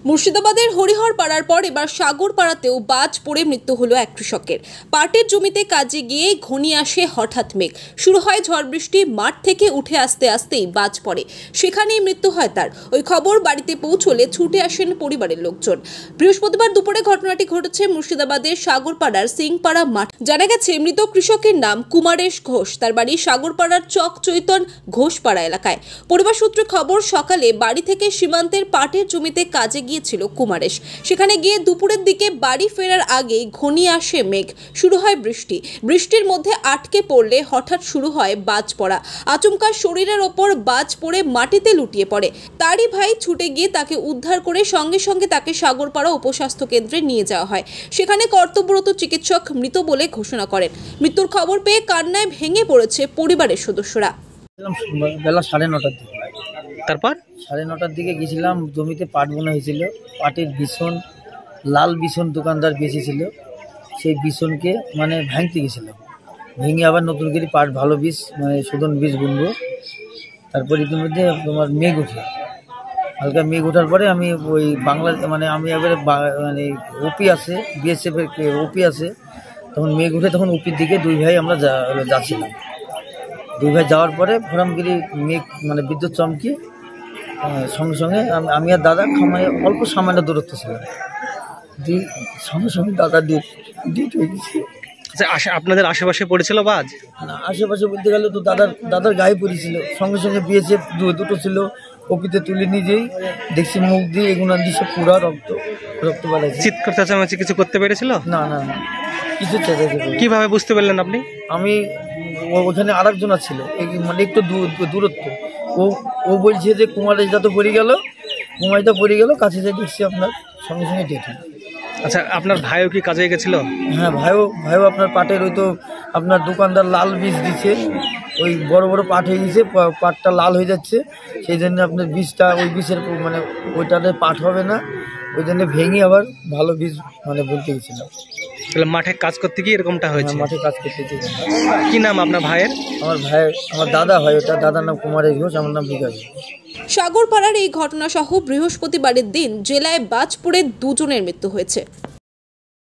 মুর্শিদাবাদের হরিহরপাড়ার পর এবার সাগরপাড়াতেও বাজ পড়ে মৃত্যু হলো এক কৃষকের। পাটের জমিতে কাজে গিয়ে ঘনিয়ে আসে হঠাৎ মেঘ, শুরু হয় ঝড় বৃষ্টি, মাঠ থেকে উঠে আসতেই বাজ পড়ে, সেখানেই মৃত্যু হয় তার। ওই খবর বাড়িতে পৌঁছলে ছুটে আসেন পরিবারের লোকজন। বৃহস্পতিবার দুপুরে ঘটনাটি ঘটেছে মুর্শিদাবাদের সাগরপাড়ার সিংপাড়া মাঠ। জানা গেছে মৃত কৃষকের নাম কুমারেশ ঘোষ, তার বাড়ি সাগরপাড়ার চক চৈতন ঘোষপাড়া এলাকায়। পরিবার সূত্রে খবর, সকালে বাড়ি থেকে সীমান্তের পাটের জমিতে কাজে গিয়েছিল কুমারেশ। সেখানে গিয়ে দুপুরের দিকে বাড়ি ফেরার আগেই ঘনিয়ে আসে মেঘ, শুরু হয় বৃষ্টি। বৃষ্টির মধ্যে আটকে পড়লে হঠাৎ শুরু হয় বাজ পড়া। আচমকা শরীরের ওপর বাজ পড়ে মাটিতে লুটিয়ে পড়ে। তারই ভাই ছুটে গিয়ে তাকে উদ্ধার করে সঙ্গে সঙ্গে তাকে সাগরপাড়া উপস্বাস্থ্য কেন্দ্রে নিয়ে যাওয়া হয়। সেখানে কর্তব্যরত চিকিৎসক মৃত বলে ঘোষণা করেন। মৃত্যুর খবর পেয়ে কান্নায় ভেঙে পড়েছে পরিবারের সদস্যরা। বেলা 9:30টার দিকে, তারপর 9:30টার দিকে গেছিলাম, জমিতে পাট বোনা হয়েছিল। পাটের বিছন, লাল বিছন দোকানদার বেঁচেছিল, সেই বিছনকে ভাঙতে গেছিলাম। ভেঙে আবার নতুন করে পাট ভালো বীজ শোধন বীজ বুনবো। তারপর ইতিমধ্যে তোমার মেঘ ওঠে, হালকা মেঘ ওঠার পরে আমি ওই বাংলা আমি এবারে ওপি আছে, বিএসএফ এর ওপি আছে, তখন মেঘ উঠে তখন ওপির দিকে দুই ভাই আমরা যাচ্ছিলাম। দুই ভাই যাওয়ার পরে ফোরামগিরি মেঘ বিদ্যুৎ চমকি সঙ্গে সঙ্গে আমি আর দাদা অল্প সামান্য দূরত্ব ছিলাম, সঙ্গে সঙ্গে দাদা ডিট হয়ে গেছে। আচ্ছা, আপনাদের আশেপাশে পড়েছিল বাজ? না, আশেপাশে বলতে গেলে তো দাদার গায়ে পড়েছিল। সঙ্গে সঙ্গে বিএসএফ দুটো ছিল, ওপিতে তুলে নিজেই দেখছি মুখ দিয়ে এগুলো দিয়ে সব পুরা রক্ত বাড়াইছে। চিৎকার চেঁচামেচি কিছু করতে পেরেছিল? না না না, কিছু চেঁচাইতে। কিভাবে বুঝতে পারলেন আপনি? আমি ওখানে আরেকজন ছিল, একটু দূরত্ব। ও বলছে যে কুমারেশদা তো পড়ে গেল, কাছে যে দেখছি আপনার সঙ্গে সঙ্গে ডেট। আচ্ছা, আপনার ভাইও কি কাজে গেছিল? হ্যাঁ, ভাইও আপনার পাটের ওই তো আপনার দোকানদার লাল বীজ দিচ্ছে, ওই বড় বড় পাট হয়ে গেছে, পাটটা লাল হয়ে যাচ্ছে, সেই জন্য আপনার বীজটা ওই বীজের ওইটাতে পাট হবে না, ওই জন্য ভেঙে আবার ভালো বীজ বলতে গেছিলাম। তাহলে মাঠে কাজ করতে গিয়ে এরকমটা হয়েছে? মাঠে কাজ করতে গিয়ে। কি নাম আপনার ভাইয়ের? আমার দাদা হয়, ওটা দাদার নাম কুমারেশ ঘোষ, আমার নাম বিকাশ। সাগরপাড়ার এই ঘটনা সহ বৃহস্পতিবারের দিন জেলায় বাজ পড়ে দুজনের মৃত্যু হয়েছে।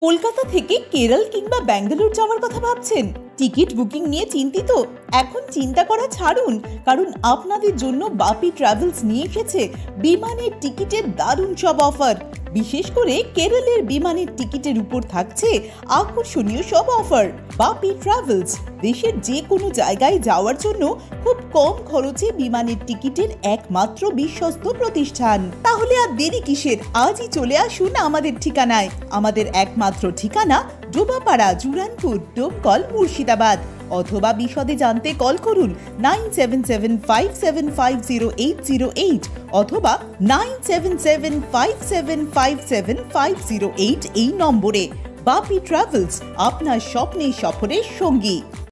কলকাতা থেকে কেরল কিংবা ব্যাঙ্গালোর যাওয়ার কথা ভাবছেন? টিকিট বুকিং নিয়ে চিন্তিত? এখন চিন্তা করা ছাড়ুন, কারণ আপনাদের জন্য বাপি ট্রাভেলস নিয়ে এসেছে বিমানের টিকিটের দারুণ সব অফার। বিশেষ করে কেরলের বিমানের টিকিটের উপর থাকছে আকর্ষণীয় সব অফার। বাপি ট্রাভেলস দেশের যে কোনো জায়গায় যাওয়ার জন্য খুব কম খরচে বিমানের টিকিটের একমাত্র বিশ্বস্ত প্রতিষ্ঠান। তাহলে আর দেরি কিসের? আজই চলে আসুন আমাদের ঠিকানায়। আমাদের একমাত্র ঠিকানা ডোবাপাড়া, জুরানপুর, ডোমকল, মুর্শিদাবাদ। অথবা বিশদে জানতে কল করুন 9775750808 অথবা 9775757508 এই নম্বরে। বাপি ট্রাভেলস, আপনার স্বপ্নের সফরের সঙ্গী।